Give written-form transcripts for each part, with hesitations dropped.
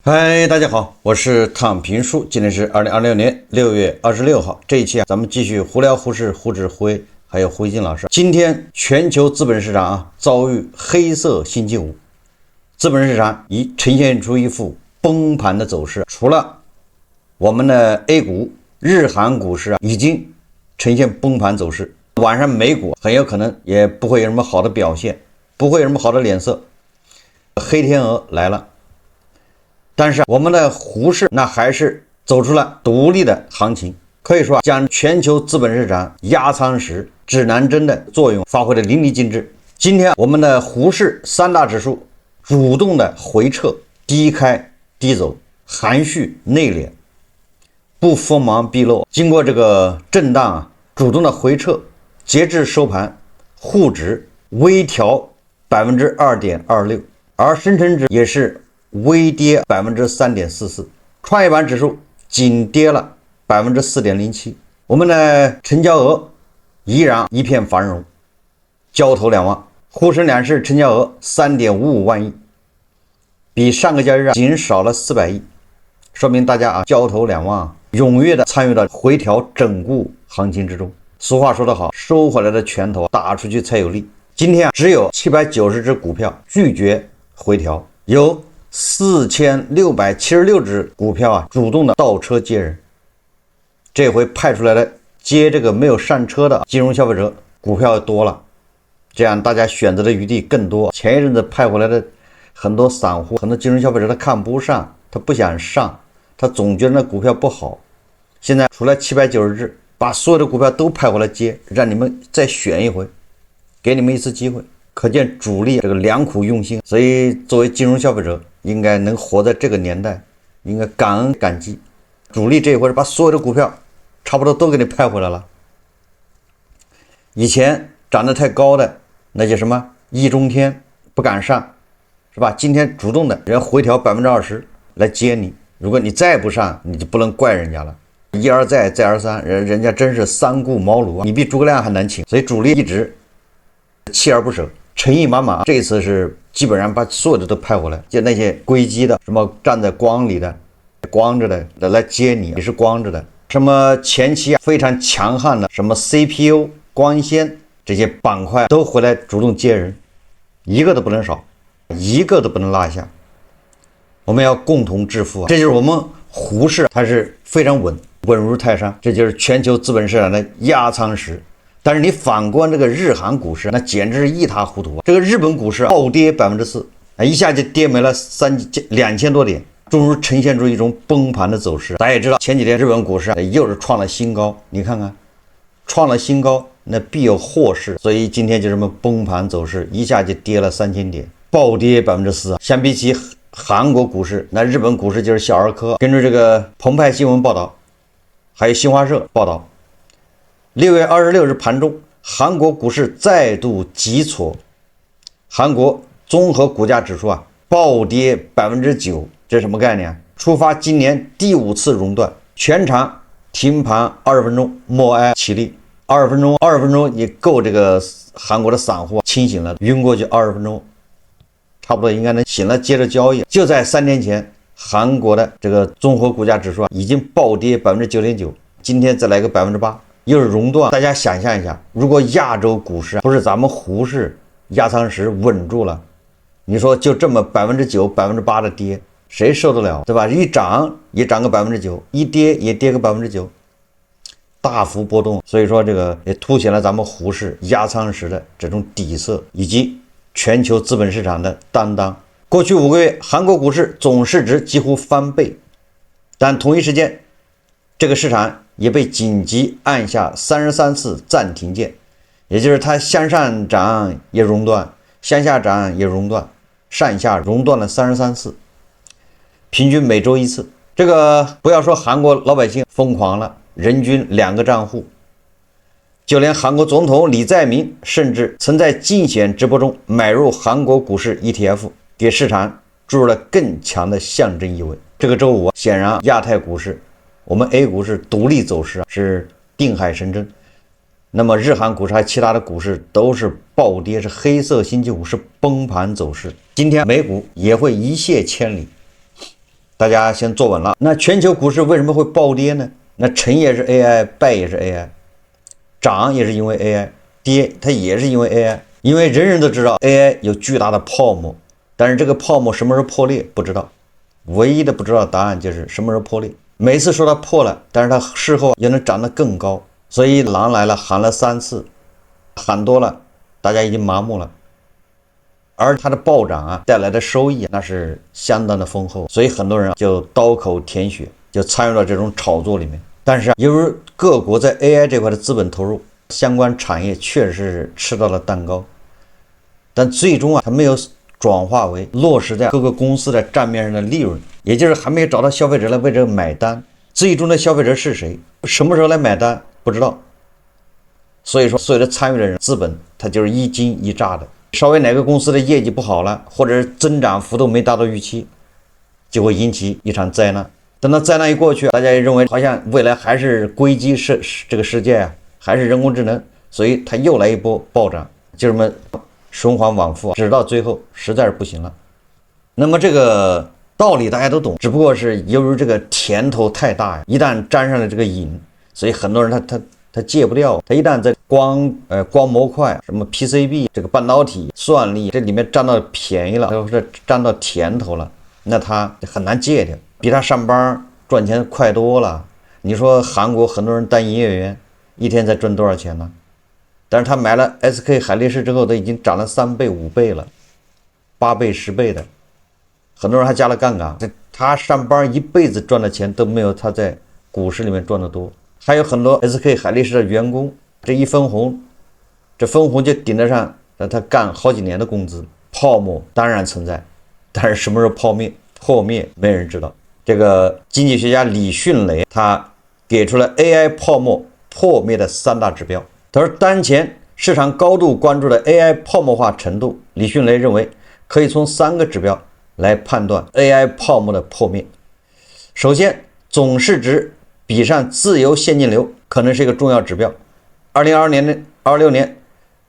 嗨，大家好，我是躺平叔，今天是2026年6月26号。这一期咱们继续胡聊胡适、胡指挥还有胡一金老师。今天全球資本市場遭遇黑色星期五，資本市場已呈現出一副崩盤的走勢。除了我們的 A 股、日韓股市已經呈現崩盤走勢，晚上美股很有可能也不會有什麼好的表現，不會有什麼好的臉色，黑天鵝來了。但是我們的胡適那還是走出了獨立的行情，可以說將全球資本市場壓艙石、指南針的作用發揮得淋漓盡致。今天我們的胡適三大指數主動的回撤，低開低走，含蓄內斂，不鋒芒畢露。經過這個震盪主動的回撤，截至收盤滬指微調 2.26%， 而深成指也是微跌 3.44%， 創業板指數僅跌了 4.07%。 我們的成交額依然一片繁榮，交投兩旺，滬深兩市成交額 3.55萬億，比上個交易日僅少了400億，說明大家交投兩旺，踴躍的參與到回調整固行情之中。俗話說得好，收回來的拳頭打出去才有力。今天只有790只股票拒絕回調，有4676只股票主動的倒車接人，這回派出來的接這個沒有上車的金融消費者股票多了，這樣大家選擇的餘地更多。前一陣子派回來的很多散戶、很多金融消費者他看不上，他不想上，他總覺得那股票不好。現在出來790只，把所有的股票都派回來接，讓你們再選一回，給你們一次機會。可見主力這個良苦用心，所以作為金融消費者應該能活在這個年代，應該感恩感激。主力這一回把所有的股票差不多都給你派回來了。以前漲得太高的那些什麼易中天不敢上，是吧？今天主動的人回調 20% 來接你，如果你再不上，你就不能怪人家了。一而再再而三，人家真是三顧茅廬你比諸葛亮還难請。所以主力一直鍥而不捨，誠意滿滿。这一次是基本上把所有的都派回來，就那些硅基的，什麼站在光裡的光着的來接你，也是光着的。什麼前期非常強悍的什麼 CPU 光纖這些板塊都回來主動接人，一個都不能少，一個都不能落下。我們要共同致富這就是我們胡適，它是非常穩如泰山，這就是全球資本市場的壓艙石。但是你反觀這個日韓股市，那簡直是一塌糊塗。這個日本股市暴跌 4%， 一下就跌沒了2000多點，終於呈現出一種崩盤的走勢。大家也知道，前幾天日本股市又是創了新高，你看看，創了新高，那必有禍事。所以今天就這麼崩盤走勢，一下就跌了3000點，暴跌 4%。相比起韓國股市，那日本股市就是小兒科。根據這個澎湃新聞報道，還有新華社報道，6月26日盤中，韓國股市再度急挫，韓國綜合股價指數暴跌 9%， 這是什麼概念？觸發今年第5次熔斷，全場停盤20分鐘，默哀起立。20分鐘也夠這個韓國的散戶清醒了，暈過去20分鐘，差不多應該能醒了，接着交易。就在3天前，韓國的這個綜合股價指數已經暴跌 9.9%， 今天再來個 8%。又是熔斷，大家想象一下，如果亞洲股市不是咱們胡適壓艙石穩住了，你說就這麼 9%、8% 的跌，誰受得了，對吧？一漲也漲個 9%， 一跌也跌個 9%， 大幅波動。所以說這個也凸顯了咱們胡適壓艙石的這種底色，以及全球資本市場的擔當。過去5個月，韓國股市總市值幾乎翻倍，但同一時間，這個市場也被緊急按下33次暫停鍵，也就是它向上漲也熔斷，向下漲也熔斷，上下熔斷了33次，平均每周1次。這個不要說韓國老百姓瘋狂了，人均2個賬戶，就連韓國總統李在明甚至曾在競選直播中買入韓國股市 ETF， 給市場注入了更強的象徵意味。這個周五顯然亞太股市，我們 A 股是獨立走勢，是定海神針。那麼日韓股市還有其他的股市都是暴跌，是黑色星期五，是崩盤走勢。今天美股也會一泻千里。大家先坐穩了。那全球股市为什麼會暴跌呢？那成也是 AI， 敗也是 AI， 漲也是因為 AI， 跌它也是因為 AI。因為人人都知道 AI 有巨大的泡沫，但是這個泡沫什麼時候破裂不知道，唯一的不知道的答案就是什麼時候破裂。每次說它破了，但是它事後也能漲得更高，所以狼來了喊了3次，喊多了大家已經麻木了。而它的暴漲帶來的收益那是相當的豐厚，所以很多人就刀口舔血，就參與到這種炒作裡面。但是由於各國在 AI 這塊的資本投入，相關產業確實是吃到了蛋糕，但最終它沒有轉化為落實在各個公司的賬面上的利潤，也就是還沒有找到消費者來為這個買單。最終的消費者是誰？什麼時候來買單？不知道。所以說，所有的參與的人，資本它就是一驚一乍的。稍微哪個公司的業績不好了，或者是增長幅度沒達到預期，就會引起一場災難。等到災難一過去，大家也認為好像未來還是硅基這個世界還是人工智能，所以它又來一波暴漲，就這麼循環往復，直到最後實在是不行了。那麼這個道理大家都懂，只不過是由於這個甜頭太大呀，一旦沾上了這個癮，所以很多人他戒不掉。他一旦在光模塊、什麼 PCB 這個半導體、算力這裡面占到便宜了，或者占到甜頭了，那他很難戒掉，比他上班賺錢快多了。你說韓國很多人當營業員，一天才賺多少錢呢？但是他買了 SK 海力士之後，都已經漲了3倍、5倍了，8倍、10倍的。很多人還加了槓桿，他上班一輩子賺的錢都沒有他在股市裡面賺的多。還有很多 SK 海力士的員工，這一分紅，這分紅就頂得上他幹好幾年的工資。泡沫當然存在，但是什麼時候破滅沒人知道。這個經濟學家李迅雷他給出了 AI 泡沫破滅的3大指標。他說，當前市場高度關注的 AI 泡沫化程度，李迅雷認為可以從3個指標來判斷 AI 泡沫的破滅。首先，總市值比上自由現金流可能是一個重要指標。2026年，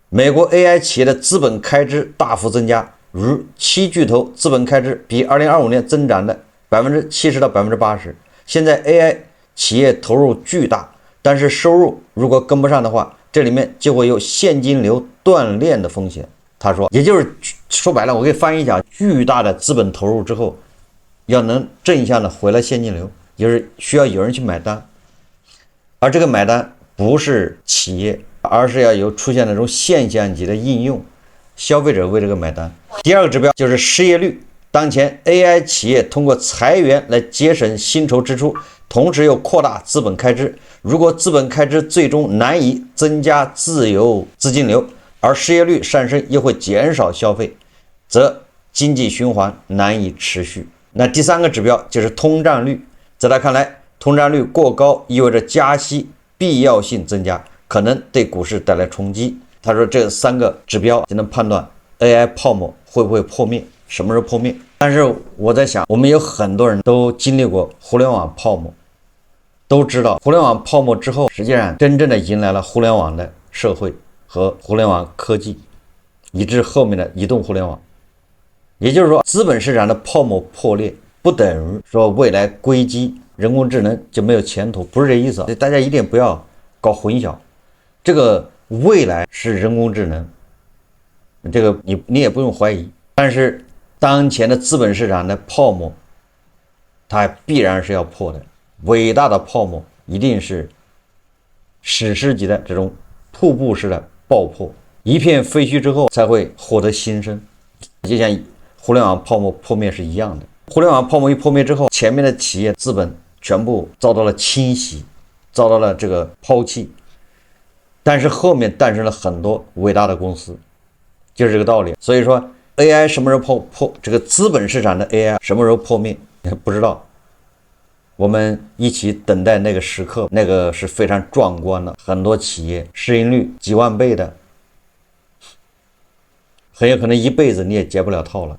美國 AI 企業的資本開支大幅增加，如7巨頭資本開支比2025年增長的70%到80%。現在 AI 企業投入巨大，但是收入如果跟不上的話，這裡面就會有現金流斷鏈的風險。他說，也就是說白了，我給翻譯講，巨大的資本投入之後，要能正向的回來現金流，就是需要有人去買單，而这個買單不是企業，而是要有出現那種現象級的應用，消費者為這個買單。第2個指標就是失業率。當前 AI 企業通過裁員來節省薪酬支出，同時又擴大資本開支。如果資本開支最終難以增加自由資金流，而失業率上升又會減少消費，則經濟循環難以持續。那第3個指標就是通脹率。在他看來，通脹率過高意味着加息必要性增加，可能對股市帶來衝擊。他說，這3個指標就能判斷 AI 泡沫會不會破滅，什麼時候破滅。但是我在想，我們有很多人都經歷過互聯網泡沫，都知道互聯網泡沫之後，實際上真正的迎來了互聯網的社會和互聯網科技，以致後面的移動互聯網。也就是說，資本市场的泡沫破裂不等於說未來硅基人工智能就沒有前途，不是這意思。大家一定不要搞混淆，這個未來是人工智能，這個你也不用懷疑。但是當前的資本市场的泡沫，它必然是要破的。偉大的泡沫一定是史詩級的這種瀑布式的爆破，一片废墟之後才會獲得新生，就像互聯網泡沫破滅是一樣的。互聯網泡沫一破滅之後，前面的企業資本全部遭到了清洗，遭到了這個拋棄，但是後面誕生了很多偉大的公司，就是這個道理。所以說 AI 什麼時候破這個資本市場的 AI 什麼時候破滅不知道，我們一起等待那個時刻，那個是非常壯觀的，很多企業市盈率幾萬倍的，很有可能一輩子你也解不了套了。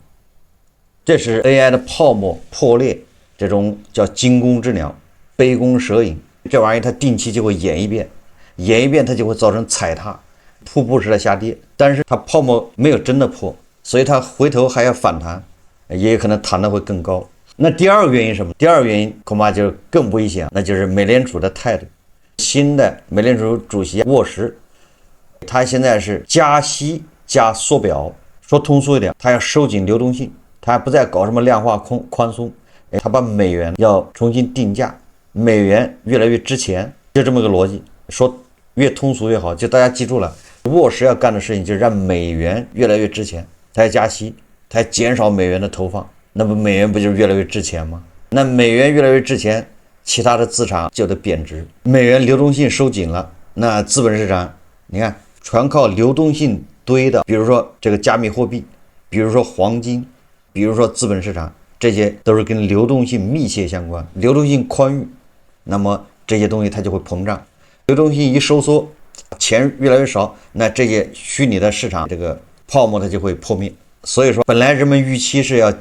這是 AI 的泡沫破裂，這種叫驚弓之鳥，杯弓蛇影，這玩意它定期就會演一遍它就會造成踩踏，瀑布式的下跌。但是它泡沫沒有真的破，所以它回頭還要反彈，也有可能彈得會更高。那第二個原因是什麼？第二個原因恐怕就更危險，那就是美聯儲的態度。新的美聯儲主席沃什，他現在是加息加縮表，說通俗一點，他要收緊流動性，他不再搞什麼量化寬鬆，他把美元要重新定價，美元越来越值錢，就這麼個邏輯。說越通俗越好，就大家記住了，沃什要幹的事情就是讓美元越來越值錢，他要加息，他要減少美元的投放，那麼美元不就是越来越值錢嗎？那美元越来越值錢，其他的資產就得貶值，美元流动性收緊了，那資本市场你看全靠流动性堆的，比如說这個加密貨幣，比如說黃金，比如说資本市場，這些都是跟流動性密切相關，流動性寬裕，那麼這些東西它就會膨脹，流動性一收縮，錢越來越少，那這些虛擬的市場這個泡沫它就會破滅。所以說本來人們預期是要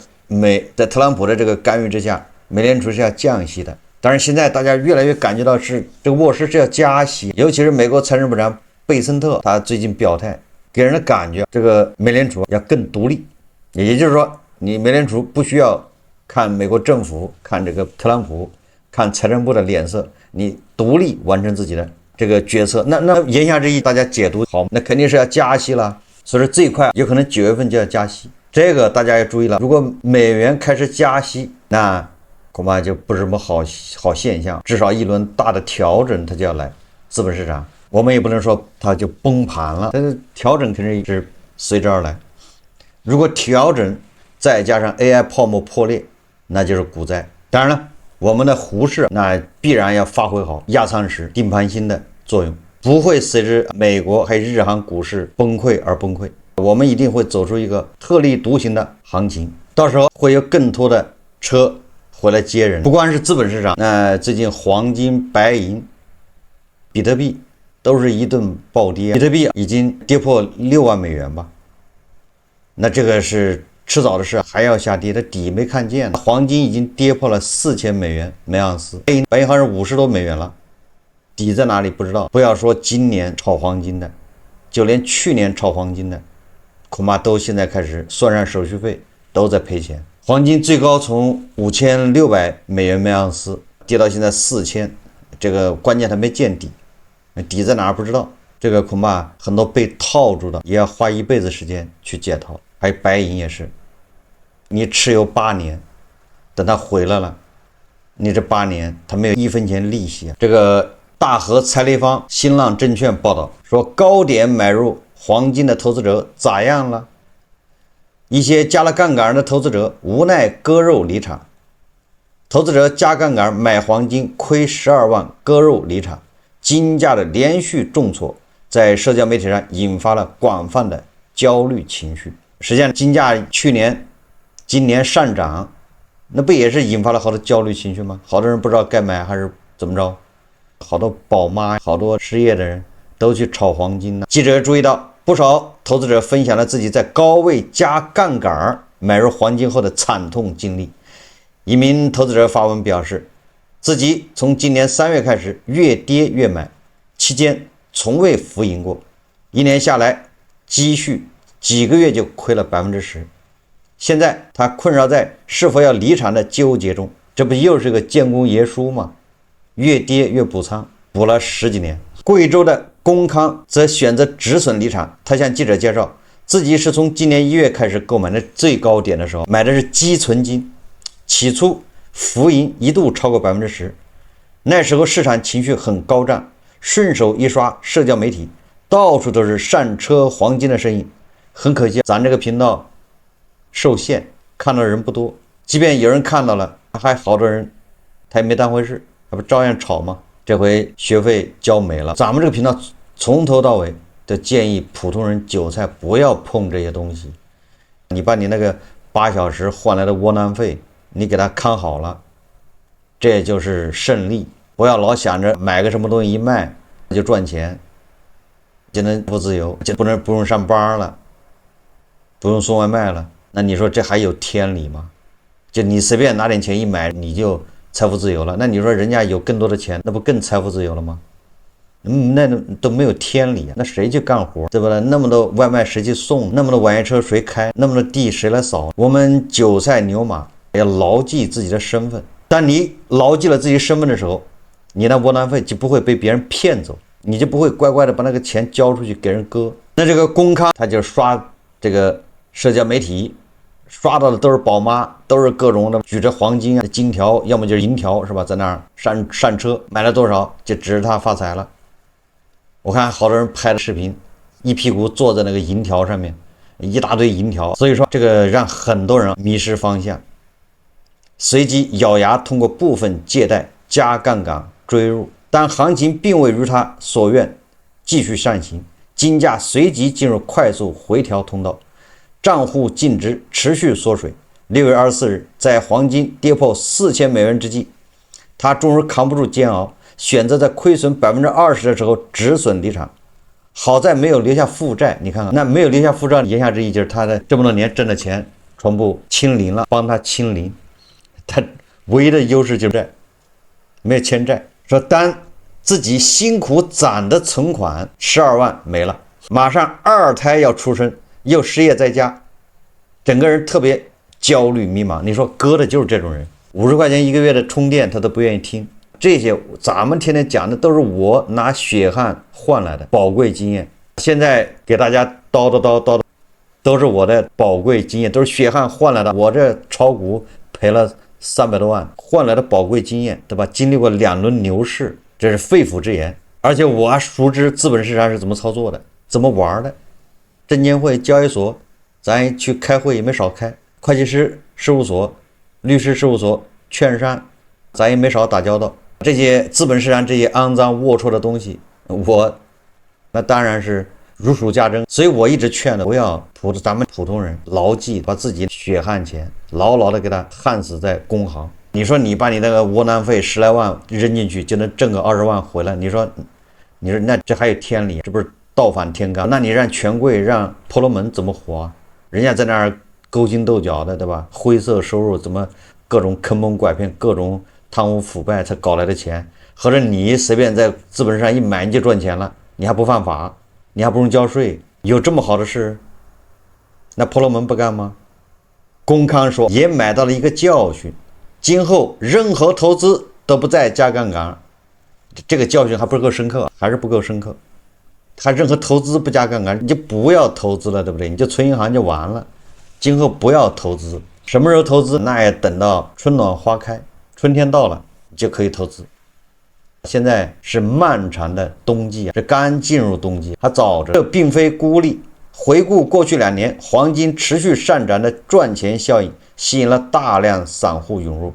在特朗普的這個干預之下，美聯儲是要降息的，但是現在大家越来越感覺到是這個沃什是要加息，尤其是美國財政部長貝森特，他最近表態，給人的感覺這個美聯儲要更獨立，也就是說你美聯儲不需要看美國政府，看這個特朗普，看財政部的臉色，你獨立完成自己的這個決策。那言下之意大家解讀好，那肯定是要加息了，所以說最快有可能9月份就要加息，這個大家要注意了。如果美元開始加息，那恐怕就不是什麼好現象，至少一輪大的調整它就要來，資本市场我們也不能說它就崩盤了，但是調整肯定是隨之而來。如果調整再加上 AI 泡沫破裂，那就是股災。當然了，我們的胡適那必然要發揮好压舱石、定盘星的作用，不會隨着美國還有日韓股市崩潰而崩潰，我們一定會走出一個特立獨行的行情，到時候會有更多的車回來接人。不光是資本市場，那最近黄金、白銀、比特幣都是一頓暴跌，比特幣已經跌破6萬美元吧，那這個是遲早的事，還要下跌的底沒看見。黃金已經跌破了4000美元每盎司，白银好像是50多美元了，底在哪裡不知道。不要說今年炒黄金的，就連去年炒黄金的恐怕都现在開始算上手續費都在賠錢。黃金最高從5600美元每盎司跌到現在4000，這個關鍵它沒見底，底在哪兒不知道，這個恐怕很多被套住的也要花一輩子時間去解套。還有白銀也是，你持有8年，等它回來了，你這8年它沒有1分錢利息。這個大和財利坊新浪證券報道說，高點買入黃金的投資者咋樣了？一些加了槓桿的投資者無奈割肉離場，投資者加槓桿買黃金虧12萬割肉離場，金價的連續重挫在社交媒體上引發了廣泛的焦慮情緒。實際上金價今年上漲，那不也是引發了好多焦慮情緒嗎？好多人不知道該買還是怎麼着，好多寶媽好多失業的人都去炒黃金呢。記者注意到不少投資者分享了自己在高位加槓桿買入黃金後的慘痛經歷。一名投資者發文表示，自己從今年3月開始越跌越買，期間從未浮盈過，1年下來積蓄幾個月就虧了10%。現在他困擾在是否要離場的糾結中，這不又是個建功爺書嗎？越跌越補倉，補了10幾年。貴州的龔康則選擇止損離場，他向記者介紹，自己是從今年1月開始購買的，最高點的時候買的是積存金，起初浮盈一度超過10%，那時候市場情緒很高漲，順手一刷社交媒體，到處都是上車黃金的身影。很可惜咱這個頻道受限，看到人不多，即便有人看到了，還好多人他也沒當回事，他不照樣炒嗎？這回學費交沒了。咱們這個頻道從頭到尾都建議普通人韭菜不要碰這些東西，你把你那個8小時換來的窩囊費你給他看好了，這就是勝利。不要老想着買個什麼東西一賣就賺錢，就能不自由，就不用上班了，不用送外賣了，那你说這還有天理嗎？就你隨便拿點錢一買你就財富自由了，那你說人家有更多的錢，那不更財富自由了嗎？那都沒有天理啊！那誰去幹活，對不對？那麼多外賣誰去送？那麼多網約車誰開？那麼多地誰來掃？我們韭菜牛馬要牢記自己的身份。当你牢記了自己身份的时候，你那窝囊废就不会被別人騙走，你就不會乖乖的把那個錢交出去給人割。那這個公康他就刷這個社交媒體，刷到的都是寶媽，都是各種的舉着黃金啊、金條，要麼就是銀條，是吧？在那兒上車，買了多少就指着他發財了。我看好多人拍的視頻，一屁股坐在那個銀條上面，一大堆銀條，所以說這個讓很多人迷失方向，隨即咬牙通過部分借貸加槓桿追入，但行情並未如他所願繼續上行，金價隨即進入快速回調通道，賬戶淨值持續縮水。6月24日，在黃金跌破4000美元之際，他終於扛不住煎熬，選擇在虧損20%的時候止損離場。好在沒有留下負債，你看看，那沒有留下負債，言下之意就是他的這麼多年掙的錢全部清零了，幫他清零。他唯一的優勢就是債，沒有欠債。說當自己辛苦攢的存款12萬沒了，馬上2胎要出生，又失業在家，整個人特別焦慮迷茫。你說割的就是這種人，50塊錢一個月的充電他都不願意聽。這些咱們天天講的都是我拿血汗換來的寶貴經驗，現在給大家叨叨，都是我的寶貴經驗，都是血汗換來的。我這炒股賠了300多萬換來的寶貴經驗，對吧？經歷過2輪牛市，這是肺腑之言。而且我還熟知資本市場是怎麼操作的，怎麼玩的。證監會、交易所，咱去開會也沒少開，會計師事務所、律師事務所、券商，咱也沒少打交道。這些資本市場這些骯髒齷齪的東西，我那當然是如數家珍。所以我一直勸的，不要咱們普通人牢記，把自己血汗錢牢牢的給他焊死在工行。你說你把你那個窩囊費10來萬扔進去，就能掙個20萬回來，你說那這還有天理？這不是倒反天罡？那你讓權貴讓婆羅門怎麼活？人家在那兒勾心鬥角的，对吧？灰色收入怎麼各種坑蒙拐騙，各種貪污腐敗才搞來的錢，合着你隨便在資本上一買你就賺錢了，你還不犯法，你還不用交稅，有這麼好的事？那婆羅門不幹嗎？公康說也買到了一個教訓，今後任何投資都不再加槓桿。這個教訓還不夠深刻，還是不夠深刻。他任何投資不加槓桿，你就不要投資了，对不对？你就存銀行就完了。今後不要投資，什麼時候投資？那也等到春暖花開。春天到了就可以投資，現在是漫長的冬季，這剛進入冬季，還早着。這並非孤立。回顧過去2年，黃金持續上漲的賺錢效應吸引了大量散戶湧入。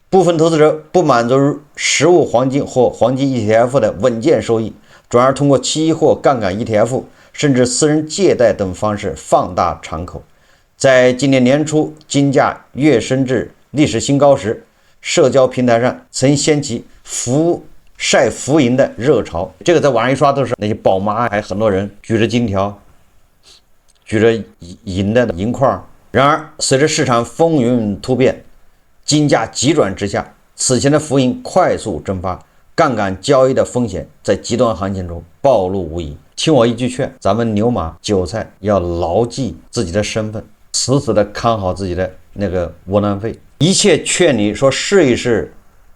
部分投資者不滿足於實物黃金或黃金 ETF 的穩健收益，轉而通過期貨、槓桿 ETF 甚至私人借貸等方式放大敞口。在今年年初，金價躍升至歷史新高時，社交平台上曾掀起曬浮盈的熱潮。這個在網上一刷都是那些寶媽，還有很多人舉着金條，舉着銀的銀塊。然而，隨着市場風雲突變，金價急轉直下，此前的浮盈快速蒸發，槓桿交易的風險在極端行情中暴露無遺。聽我一句勸，咱們牛馬韭菜要牢記自己的身份，死死的看好自己的那個窩囊廢。一切勸你說試一試，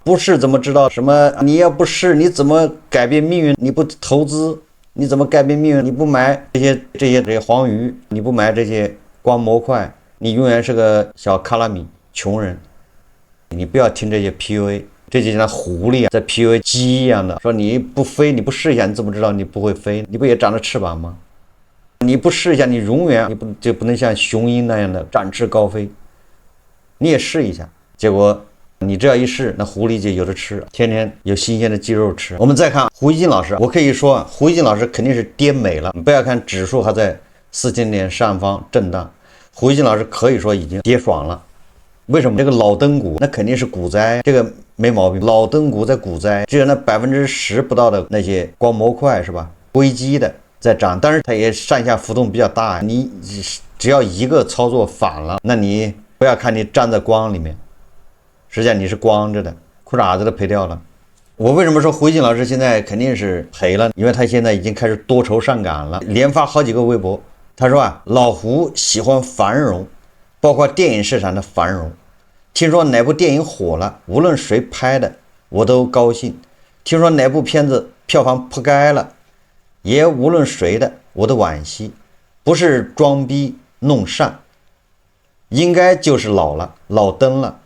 不試怎麼知道什麼？你要不試，你怎麼改變命運？你不投資，你怎麼改变命運？你不買這些黃魚，你不買這些光模塊，你永遠是個小卡拉米窮人。你不要听这些 PUA， 这就像狐狸在 PUA 鸡一樣的，說你不飛，你不試一下，你怎麼知道你不會飛？你不也長着翅膀嗎？你不試一下，你永遠就不能像雄鷹那樣的展翅高飛。你也試一下，結果你這樣一試，那狐狸就有的吃，天天有新鮮的雞肉吃。我們再看胡一金老師，我可以說胡一金老師肯定是跌美了。你不要看指數還在4000點上方震荡，胡一金老師可以說已經跌爽了。為什麼？這個老登股那肯定是股災，這個沒毛病。老登股在股災，只有那10%不到的那些光模塊是吧？硅基的在漲，但是它也上下浮动比較大。你只要一個操作反了，那你不要看你站在光裡面，實際上你是光着的，褲衩子都賠掉了。我為什麼說胡一金老師現在肯定是賠了？因為他現在已經開始多愁善感了，連發好幾個微博。他說啊，老胡喜歡繁榮，包括電影市場的繁榮。聽說哪部電影火了，無論誰拍的，我都高興。聽說哪部片子票房撲街了，也無論誰的，我都惋惜。不是裝逼弄善，應該就是老了，老登了。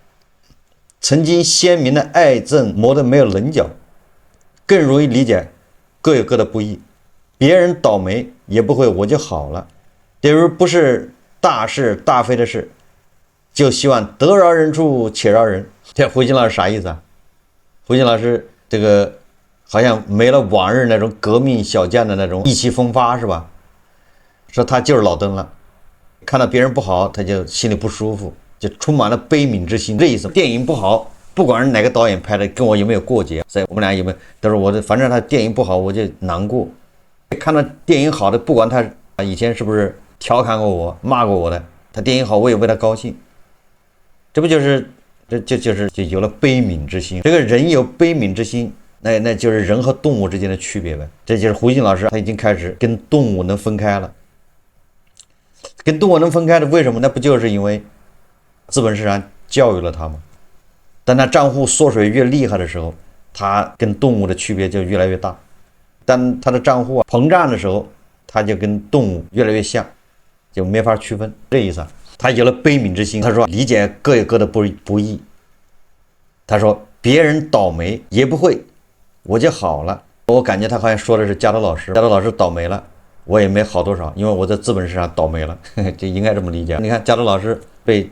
曾經鮮明的愛憎磨得沒有稜角，更容易理解各有各的不易。別人倒霉也不會我就好了，比如不是大是大非的事，就希望得饒人處且饒人。這胡金老師啥意思啊？胡金老師這個好像沒了往日那種革命小將的那種意氣風發是吧？說他就是老登了，看到別人不好他就心裡不舒服，就充滿了悲憫之心。這意思，電影不好，不管是哪個導演拍的，跟我有沒有過節，所以我們倆有沒有，都是我的，反正他電影不好我就難過。看到電影好的，不管他以前是不是調侃過我、罵過我的，他電影好我也為他高興。這不就是就有了悲憫之心。這個人有悲憫之心，那就是人和動物之間的區別呗。這就是胡金老師他已經開始跟動物能分開了。跟動物能分開的為什麼？那不就是因為資本市場教育了他嗎？当他賬戶縮水越厲害的時候，他跟動物的區別就越來越大。當他的賬戶膨脹的時候，他就跟動物越來越像，就沒法區分。這意思啊，他有了悲憫之心。他說理解各有各的不易。他說別人倒霉也不會我就好了。我感覺他好像說的是加德老師，加德老師倒霉了，我也没好多少，因為我在資本市場倒霉了，就應該這麼理解。你看加德老師被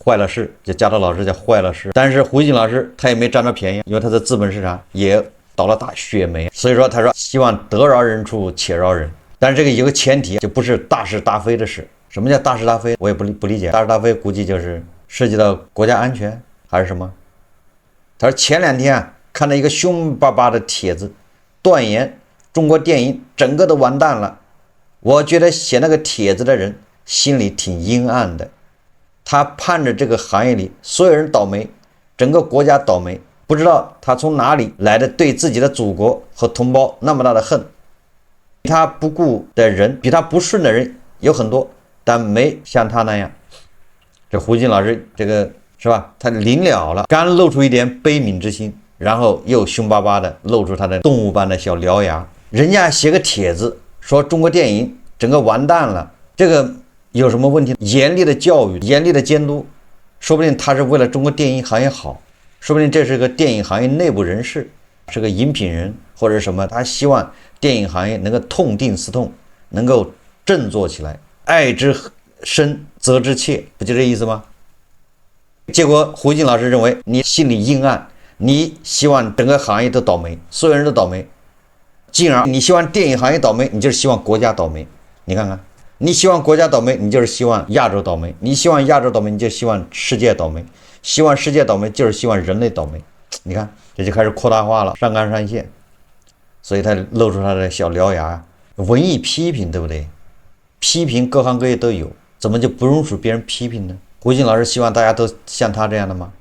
壞了事，就加德老師叫壞了事，但是胡金老師他也沒占着便宜，因為他在資本市場也倒了大血霉。所以說他说希望得饒人處且饒人，但是這個有個前提，就不是大是大非的事。什麼叫大是大非？我也不理解。大是大非估計就是涉及到國家安全還是什麼。他說前2天看到一個凶巴巴的帖子，斷言中國電影整個都完蛋了。我覺得寫那個帖子的人心裡挺陰暗的，他盼着這個行業裡所有人倒霉，整個國家倒霉。不知道他從哪裡來的對自己的祖國和同胞那麼大的恨。比他不顧的人，比他不順的人有很多，但沒像他那樣。這胡金老師這個是吧，他臨了了，剛露出一點悲憫之心，然後又凶巴巴的露出他的動物般的小獠牙。人家寫個帖子說中國電影整個完蛋了，這個有什麼問題？嚴厲的教育，嚴厲的監督，說不定他是為了中國電影行業好，說不定這是個電影行業內部人士，是個飲品人或者什麼，他希望電影行業能夠痛定思痛，能夠振作起來，愛之深責之切，不就這意思嗎？結果胡金老師認為你心裡陰暗，你希望整個行業都倒霉，所有人都倒霉，进而你希望電影行業倒霉，你就是希望國家倒霉。你看看，你希望國家倒霉，你就是希望亞洲倒霉；你希望亞洲倒霉，你就希望世界倒霉；希望世界倒霉，就是希望人類倒霉。你看，這就開始擴大化了，上綱上線，所以他露出他的小獠牙。文藝批評，對不對？批評各行各業都有，怎麼就不容許別人批評呢？胡金老師希望大家都像他這樣的嗎？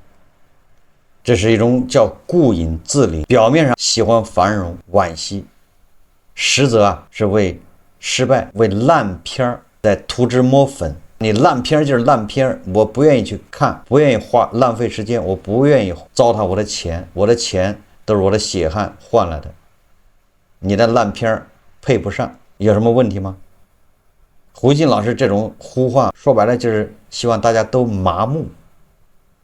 這是一種叫顧影自憐，表面上喜歡繁榮惋惜，實則是為失敗為爛片在塗脂抹粉。你爛片就是爛片，我不願意去看，不願意浪費時間，我不願意糟蹋我的錢，我的錢都是我的血汗換来的，你的爛片配不上，有什麼問題嗎？胡金老師這種呼喚說白了就是希望大家都麻木，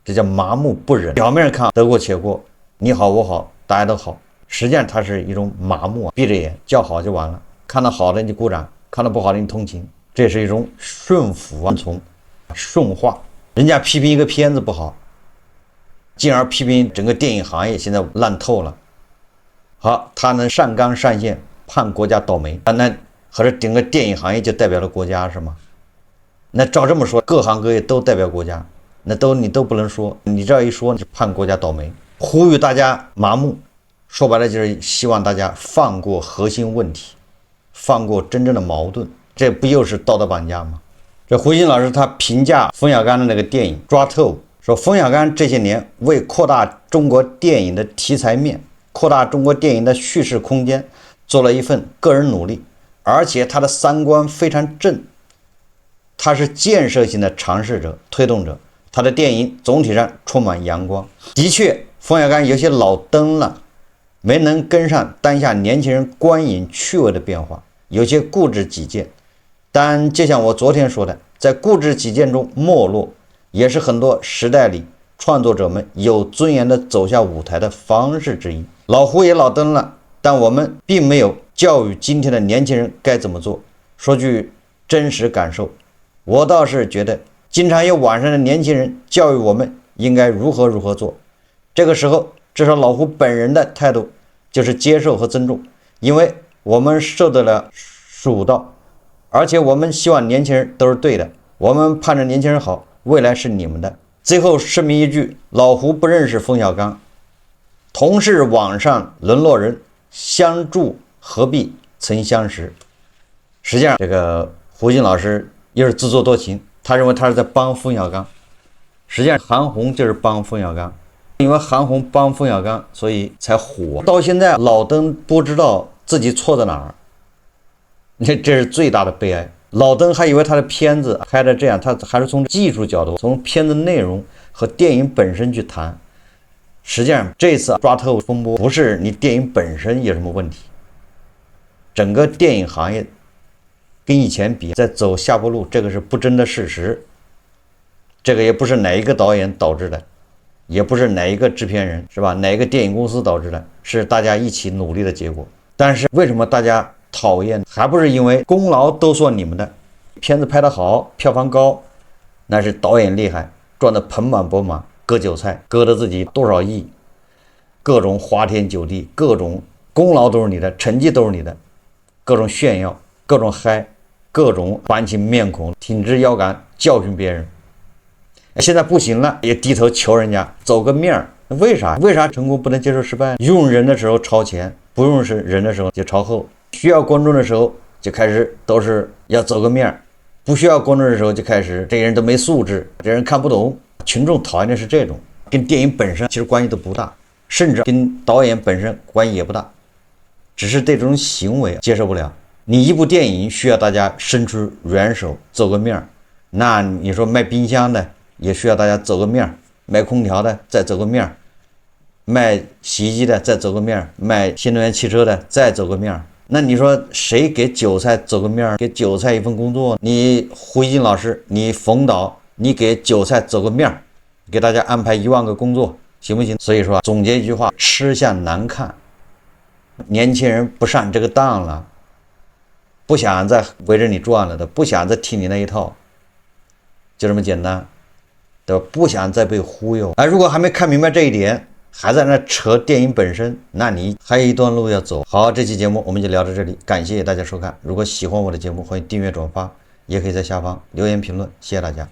這叫麻木不仁。表面上看得过且过，你好我好大家都好，實際上它是一種麻木，閉着眼叫好就完了，看到好的你鼓掌，看到不好的你同情，這是一種順服順從順化。人家批評一個片子不好，進而批評整個電影行業現在爛透了，好，他能上綱上線盼國家倒霉，那合着整個電影行業就代表了國家是嗎？那照這麼說，各行各業都代表國家，那你都不能說，你這一說你是盼國家倒霉，呼籲大家麻木，說白了就是希望大家放過核心問題，放過真正的矛盾，這不又是道德綁架嗎？這胡鑫老師他評價冯小剛的那個電影抓透，說冯小剛這些年為擴大中國電影的題材面，擴大中國電影的敘事空間，做了一份個人努力，而且他的三觀非常正，他是建設性的嘗試者、推動者，他的電影總體上充滿陽光。的確，馮小剛有些老登了，沒能跟上當下年輕人觀影趣味的變化，有些固執己見。但就像我昨天說的，在固執己見中沒落，也是很多時代裡創作者們有尊嚴的走下舞台的方式之一。老胡也老登了，但我們並沒有教育今天的年輕人該怎麼做。說句真實感受，我倒是覺得經常有網上的年輕人教育我們應該如何做。這個時候，至少老胡本人的態度就是接受和尊重，因為我們受得了蜀道，而且我們希望年輕人都是对的，我們盼着年輕人好，未來是你們的。最後声明一句，老胡不認識馮小刚，同是網上淪落人，相助何必曾相識。實際上這個胡鑫老師又是自作多情，他認為他是在幫馮小剛，實際上韓紅就是幫馮小剛，因为韓紅幫馮小剛，所以才火。到現在老登不知道自己錯在哪兒，這是最大的悲哀。老登還以為他的片子拍的這樣，他還是從技術角度，從片子內容和電影本身去談。實際上這次抓特務風波不是你電影本身有什麼問題，整個電影行業跟以前比在走下坡路，這個是不爭的事實。這個也不是哪一個導演導致的，也不是哪一個制片人，是吧？哪一個電影公司導致的，是大家一起努力的結果。但是為什麼大家討厭，還不是因為功勞都說你們的，片子拍得好，票房高，那是導演厲害，賺得盆滿缽滿，割韭菜割得自己多少億，各種花天酒地，各種功勞都是你的，成績都是你的，各種炫耀，各種嗨，各種板起面孔，挺直腰杆教訓別人。現在不行了，也低頭求人家走個面兒，為啥成功不能接受失敗？用人的時候超前，不用人的時候就超後，需要观众的時候就開始都是要走個面兒，不需要觀眾的時候就開始這些人都沒素質，這人看不懂。群眾討厭的是這種，跟電影本身其實關係都不大，甚至跟導演本身關係也不大，只是對這種行為接受不了。你一部電影需要大家伸出援手走個面兒，那你說賣冰箱的也需要大家走個面兒，賣空調的再走個面兒，賣洗衣機的再走個面兒，賣新能源汽車的再走個面兒。那你說誰給韭菜走個面兒，給韭菜一份工作？你胡一金老師，你馮導，你給韭菜走個面兒，給大家安排10000個工作，行不行？所以說總結一句話，吃相難看，年輕人不上這個當了，不想再圍着你轉了的，不想再聽你那一套，就這麼簡單，對吧？不想再被忽悠。如果還沒看明白這一點，還在那扯電影本身，那你還有一段路要走。好，這期節目我們就聊到這裡，感謝大家收看。如果喜歡我的節目，歡迎訂閱轉發，也可以在下方留言評論，謝謝大家。